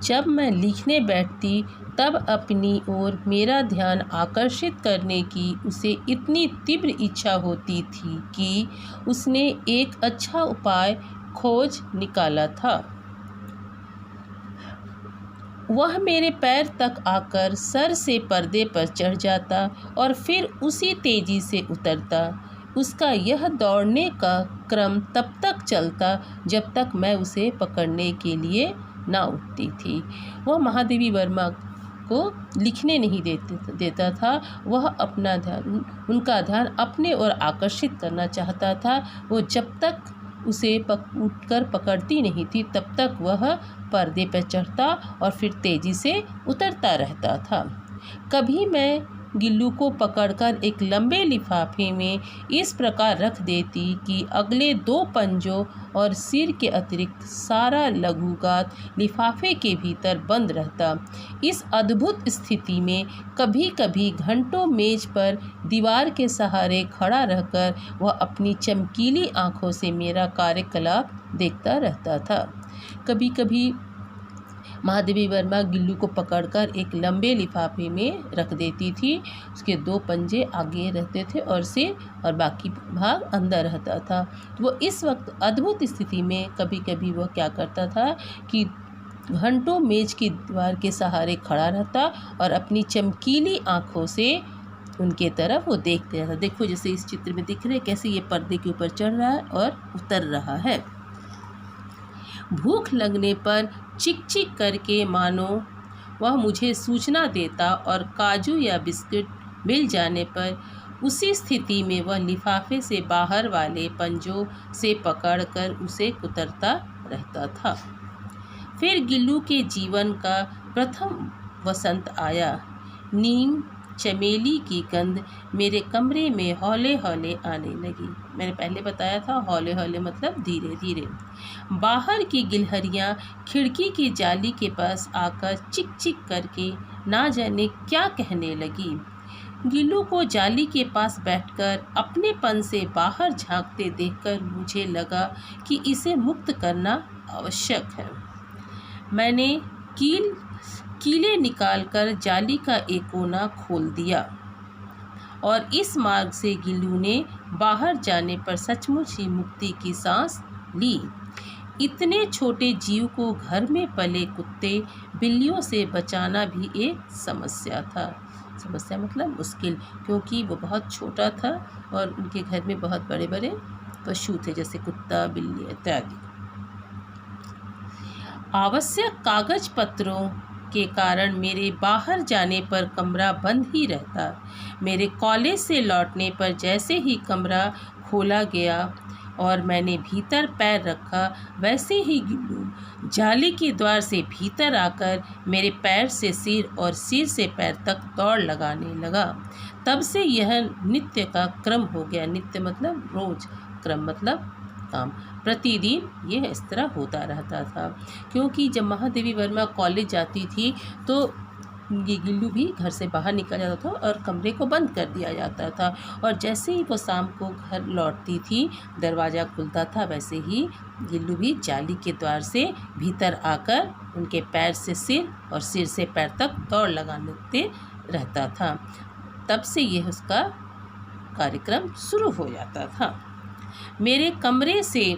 जब मैं लिखने बैठती तब अपनी ओर मेरा ध्यान आकर्षित करने की उसे इतनी तीव्र इच्छा होती थी कि उसने एक अच्छा उपाय खोज निकाला था। वह मेरे पैर तक आकर सर से पर्दे पर चढ़ जाता और फिर उसी तेज़ी से उतरता। उसका यह दौड़ने का क्रम तब तक चलता जब तक मैं उसे पकड़ने के लिए ना उठती थी। वह महादेवी वर्मा को लिखने नहीं देता था। वह अपना ध्यान, उनका ध्यान अपने ओर आकर्षित करना चाहता था। वो जब तक उसे उठकर पकड़ती नहीं थी तब तक वह पर्दे पर चढ़ता और फिर तेज़ी से उतरता रहता था। कभी मैं गिल्लू को पकड़कर एक लंबे लिफाफे में इस प्रकार रख देती कि अगले 2 पंजों और सिर के अतिरिक्त सारा लघुगात लिफाफे के भीतर बंद रहता। इस अद्भुत स्थिति में कभी कभी घंटों मेज पर दीवार के सहारे खड़ा रहकर वह अपनी चमकीली आंखों से मेरा कार्यकलाप देखता रहता था। कभी कभी महादेवी वर्मा गिल्लू को पकड़कर एक लंबे लिफाफे में रख देती थी। उसके 2 पंजे आगे रहते थे और सिर और बाकी भाग अंदर रहता था। तो वो इस वक्त अद्भुत स्थिति में कभी कभी वह क्या करता था कि घंटों मेज की दीवार के सहारे खड़ा रहता और अपनी चमकीली आँखों से उनके तरफ वो देखते रहता। देखो जैसे इस चित्र में दिख रहे हैं कैसे ये पर्दे के ऊपर चढ़ रहा है और उतर रहा है। भूख लगने पर चिक चिक करके मानो वह मुझे सूचना देता और काजू या बिस्किट मिल जाने पर उसी स्थिति में वह लिफाफे से बाहर वाले पंजों से पकड़कर उसे कुतरता रहता था। फिर गिल्लू के जीवन का प्रथम वसंत आया। नीम चमेली की गंध मेरे कमरे में हौले हौले आने लगी। मैंने पहले बताया था हौले हौले मतलब धीरे धीरे। बाहर की गिलहरियाँ खिड़की की जाली के पास आकर चिक चिक करके ना जाने क्या कहने लगी। गिल्लू को जाली के पास बैठकर अपनेपन से बाहर झांकते देखकर मुझे लगा कि इसे मुक्त करना आवश्यक है। मैंने कीले निकालकर जाली का एक कोना खोल दिया और इस मार्ग से गिल्लू ने बाहर जाने पर सचमुच ही मुक्ति की सांस ली। इतने छोटे जीव को घर में पले कुत्ते बिल्लियों से बचाना भी एक समस्या था। समस्या मतलब मुश्किल, क्योंकि वो बहुत छोटा था और उनके घर में बहुत बड़े बड़े पशु थे जैसे कुत्ता बिल्ली इत्यादि। आवश्यक कागज पत्रों के कारण मेरे बाहर जाने पर कमरा बंद ही रहता। मेरे कॉलेज से लौटने पर जैसे ही कमरा खोला गया और मैंने भीतर पैर रखा वैसे ही गिल्लू जाली के द्वार से भीतर आकर मेरे पैर से सिर और सिर से पैर तक दौड़ लगाने लगा। तब से यह नित्य का क्रम हो गया। नित्य मतलब रोज, क्रम मतलब काम। प्रतिदिन यह इस तरह होता रहता था, क्योंकि जब महादेवी वर्मा कॉलेज जाती थी तो ये गिल्लू भी घर से बाहर निकल जाता था और कमरे को बंद कर दिया जाता था। और जैसे ही वो शाम को घर लौटती थी दरवाज़ा खुलता था, वैसे ही गिल्लू भी जाली के द्वार से भीतर आकर उनके पैर से सिर और सिर से पैर तक दौड़ लगाते रहता था। तब से यह उसका कार्यक्रम शुरू हो जाता था। मेरे कमरे से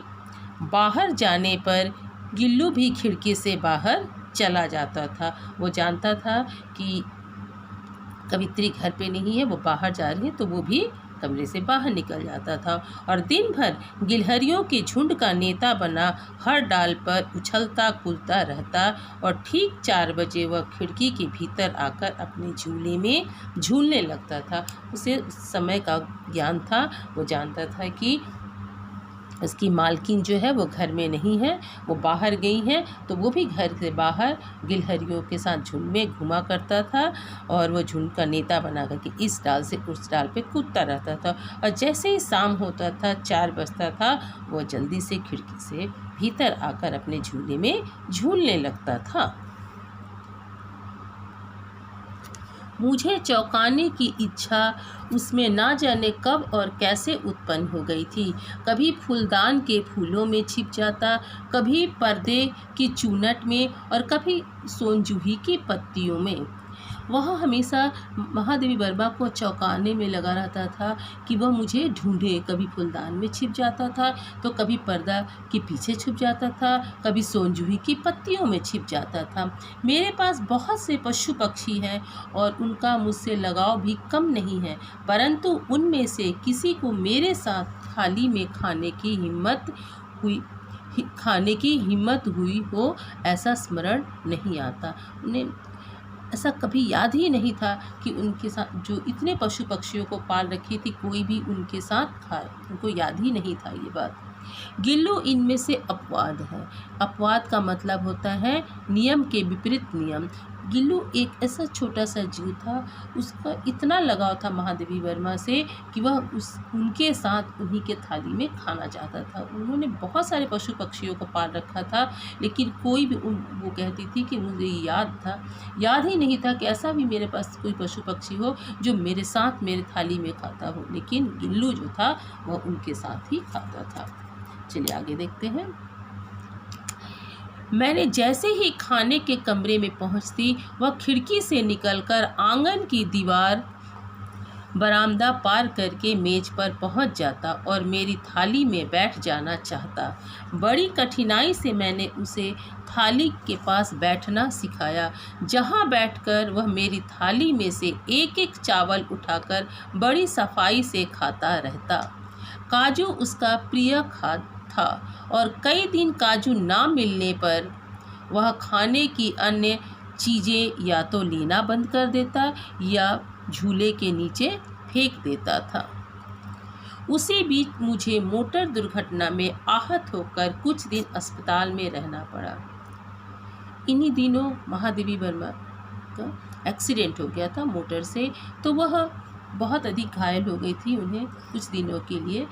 बाहर जाने पर गिल्लू भी खिड़की से बाहर चला जाता था। वो जानता था कि कवित्री घर पे नहीं है, वो बाहर जा रही है, तो वो भी कमरे से बाहर निकल जाता था और दिन भर गिलहरियों के झुंड का नेता बना हर डाल पर उछलता कूदता रहता और ठीक 4 बजे वह खिड़की के भीतर आकर अपने झूले में झूलने लगता था। उसे उस समय का ज्ञान था। वो जानता था कि उसकी मालकिन जो है वो घर में नहीं है, वो बाहर गई हैं, तो वो भी घर से बाहर गिलहरियों के साथ झुंड में घुमा करता था और वो झुंड का नेता बना करके इस डाल से उस डाल पे कूदता रहता था। और जैसे ही शाम होता था, 4 बजता था, वो जल्दी से खिड़की से भीतर आकर अपने झूले में झूलने लगता था। मुझे चौंकाने की इच्छा उसमें ना जाने कब और कैसे उत्पन्न हो गई थी। कभी फूलदान के फूलों में छिप जाता, कभी पर्दे की चूनट में और कभी सोनजूही की पत्तियों में। वह हमेशा महादेवी वर्मा को चौंकाने में लगा रहता था कि वह मुझे ढूंढे। कभी फूलदान में छिप जाता था तो कभी पर्दा के पीछे छुप जाता था, कभी सोनजूही की पत्तियों में छिप जाता था। मेरे पास बहुत से पशु पक्षी हैं और उनका मुझसे लगाव भी कम नहीं है, परंतु उनमें से किसी को मेरे साथ थाली में खाने की हिम्मत हुई हो ऐसा स्मरण नहीं आता। उन्हें ऐसा कभी याद ही नहीं था कि उनके साथ जो इतने पशु पक्षियों को पाल रखी थी कोई भी उनके साथ खाए, उनको याद ही नहीं था ये बात। गिल्लू इनमें से अपवाद है। अपवाद का मतलब होता है नियम के विपरीत नियम। गिल्लू एक ऐसा छोटा सा जीव था, उसका इतना लगाव था महादेवी वर्मा से कि वह उनके साथ उन्हीं के थाली में खाना चाहता था। उन्होंने बहुत सारे पशु पक्षियों को पाल रखा था, लेकिन कोई भी वो कहती थी कि मुझे याद ही नहीं था कि ऐसा भी मेरे पास कोई पशु पक्षी हो जो मेरे साथ मेरे थाली में खाता हो। लेकिन गिल्लू जो था वह उनके साथ ही खाता था। चलिए आगे देखते हैं। मैंने जैसे ही खाने के कमरे में पहुंचती, वह खिड़की से निकलकर आंगन की दीवार, बरामदा पार करके मेज पर पहुंच जाता और मेरी थाली में बैठ जाना चाहता। बड़ी कठिनाई से मैंने उसे थाली के पास बैठना सिखाया, जहां बैठकर वह मेरी थाली में से एक एक चावल उठाकर बड़ी सफाई से खाता रहता। काजू उसका प्रिय खाद्य था और कई दिन काजू ना मिलने पर वह खाने की अन्य चीज़ें या तो लेना बंद कर देता या झूले के नीचे फेंक देता था। उसी बीच मुझे मोटर दुर्घटना में आहत होकर कुछ दिन अस्पताल में रहना पड़ा। इन्हीं दिनों महादेवी वर्मा का एक्सीडेंट हो गया था मोटर से, तो वह बहुत अधिक घायल हो गई थी। उन्हें कुछ दिनों के लिए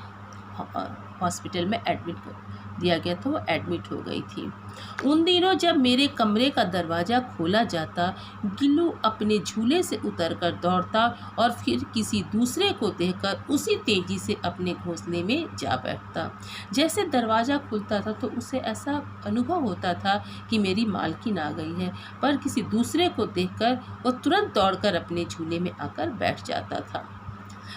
हॉस्पिटल में एडमिट कर दिया गया था, वो एडमिट हो गई थी। उन दिनों जब मेरे कमरे का दरवाज़ा खोला जाता, गिल्लू अपने झूले से उतरकर दौड़ता और फिर किसी दूसरे को देखकर उसी तेज़ी से अपने घोंसले में जा बैठता। जैसे दरवाज़ा खुलता था तो उसे ऐसा अनुभव होता था कि मेरी मालकिन आ गई है, पर किसी दूसरे को देखकर वो तुरंत दौड़कर अपने झूले में आकर बैठ जाता था।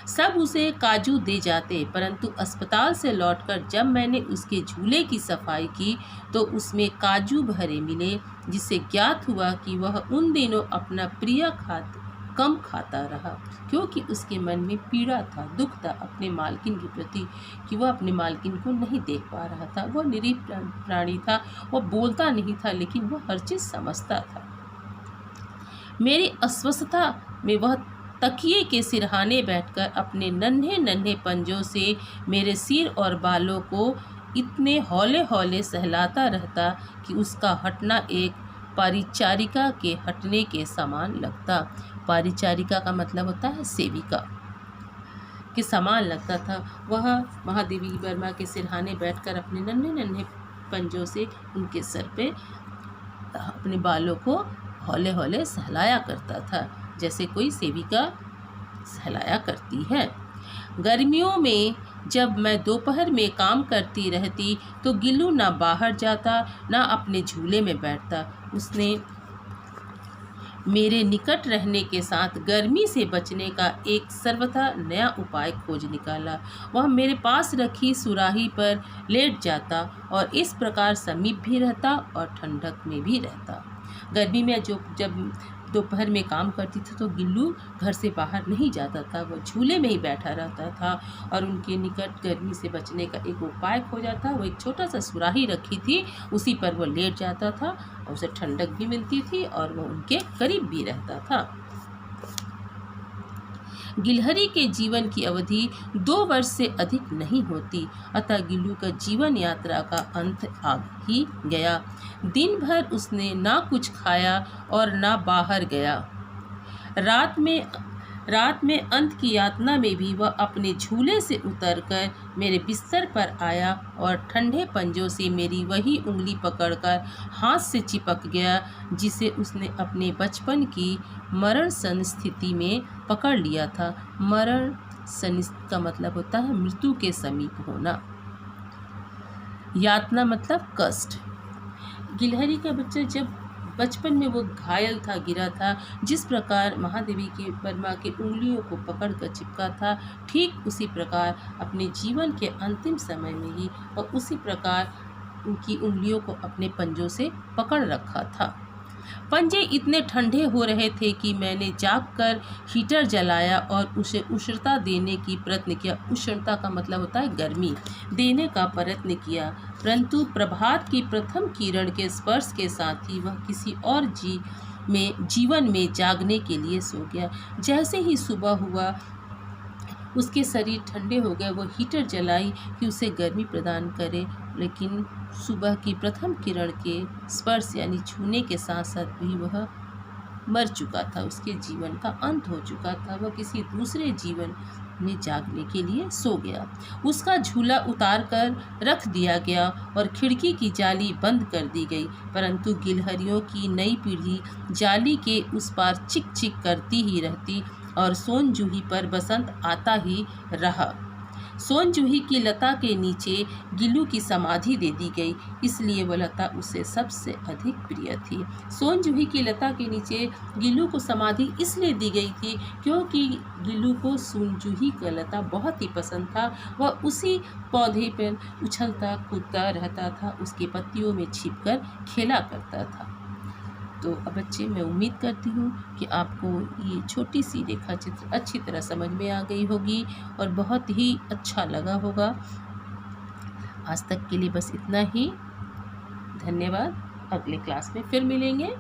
सब उसे काजू दे जाते, परंतु अस्पताल से लौटकर जब मैंने उसके झूले की सफाई की तो उसमें काजू भरे मिले, जिससे ज्ञात हुआ कि वह उन दिनों अपना प्रिय खाद्य कम खाता रहा, क्योंकि उसके मन में पीड़ा था, दुख था अपने मालकिन के प्रति कि वह अपने मालकिन को नहीं देख पा रहा था। वह निरीह प्राणी था, वह बोलता नहीं था, लेकिन वह हर चीज़ समझता था। मेरी अस्वस्थता में वह तकिए के सिरहाने बैठकर अपने नन्हे नन्हे पंजों से मेरे सिर और बालों को इतने हौले हौले सहलाता रहता कि उसका हटना एक परिचारिका के हटने के समान लगता। परिचारिका का मतलब होता है सेविका के समान लगता था। वह महादेवी वर्मा के सिरहाने बैठकर अपने नन्हे नन्हे पंजों से उनके सर पे अपने बालों को हौले हौले सहलाया करता था, जैसे कोई सेविका सहलाया करती है। गर्मियों में जब मैं दोपहर में काम करती रहती तो गिल्लू ना बाहर जाता ना अपने झूले में बैठता। उसने मेरे निकट रहने के साथ गर्मी से बचने का एक सर्वथा नया उपाय खोज निकाला। वह मेरे पास रखी सुराही पर लेट जाता और इस प्रकार समीप भी रहता और ठंडक में भी रहता। गर्मी में जब दोपहर में काम करती थी तो गिल्लू घर से बाहर नहीं जाता था, वह झूले में ही बैठा रहता था और उनके निकट गर्मी से बचने का एक उपाय खोजा था। वो एक छोटा सा सुराही रखी थी, उसी पर वो लेट जाता था और उसे ठंडक भी मिलती थी और वो उनके करीब भी रहता था। गिलहरी के जीवन की अवधि 2 वर्ष से अधिक नहीं होती, अतः गिल्लू का जीवन यात्रा का अंत आ ही गया। दिन भर उसने ना कुछ खाया और ना बाहर गया। रात में रात में अंत की यातना में भी वह अपने झूले से उतरकर मेरे बिस्तर पर आया और ठंडे पंजों से मेरी वही उंगली पकड़कर हाथ से चिपक गया जिसे उसने अपने बचपन की मरण सन स्थिति में पकड़ लिया था। मरण सन का मतलब होता है मृत्यु के समीप होना। यातना मतलब कष्ट। गिलहरी का बच्चा जब बचपन में वो घायल था, गिरा था, जिस प्रकार महादेवी की वर्मा के उंगलियों को पकड़कर चिपका था, ठीक उसी प्रकार अपने जीवन के अंतिम समय में ही और उसी प्रकार उनकी उंगलियों को अपने पंजों से पकड़ रखा था। पंजे इतने ठंडे हो रहे थे कि मैंने जागकर हीटर जलाया और उसे उष्णता देने की प्रयत्न किया। उष्णता का मतलब होता है गर्मी, देने का प्रयत्न किया, परंतु प्रभात की प्रथम किरण के स्पर्श के साथ ही वह किसी और जीवन में जागने के लिए सो गया। जैसे ही सुबह हुआ उसके शरीर ठंडे हो गए। वो हीटर जलाई कि उसे गर्मी प्रदान करे, लेकिन सुबह की प्रथम किरण के स्पर्श यानी छूने के साथ साथ भी वह मर चुका था। उसके जीवन का अंत हो चुका था। वह किसी दूसरे जीवन में जागने के लिए सो गया। उसका झूला उतार कर रख दिया गया और खिड़की की जाली बंद कर दी गई, परंतु गिलहरियों की नई पीढ़ी जाली के उस पार चिक चिक करती ही रहती और सोन जूही पर बसंत आता ही रहा। सोन जूही की लता के नीचे गिल्लू की समाधि दे दी गई, इसलिए वह लता उसे सबसे अधिक प्रिय थी। सोन जूही की लता के नीचे गिल्लू को समाधि इसलिए दी गई थी क्योंकि गिल्लू को सोन जूही का लता बहुत ही पसंद था। वह उसी पौधे पर उछलता कूदता रहता था, उसकी पत्तियों में छिपकर खेला करता था। तो अब बच्चे, मैं उम्मीद करती हूँ कि आपको ये छोटी सी रेखा चित्र अच्छी तरह समझ में आ गई होगी और बहुत ही अच्छा लगा होगा। आज तक के लिए बस इतना ही। धन्यवाद। अगले क्लास में फिर मिलेंगे।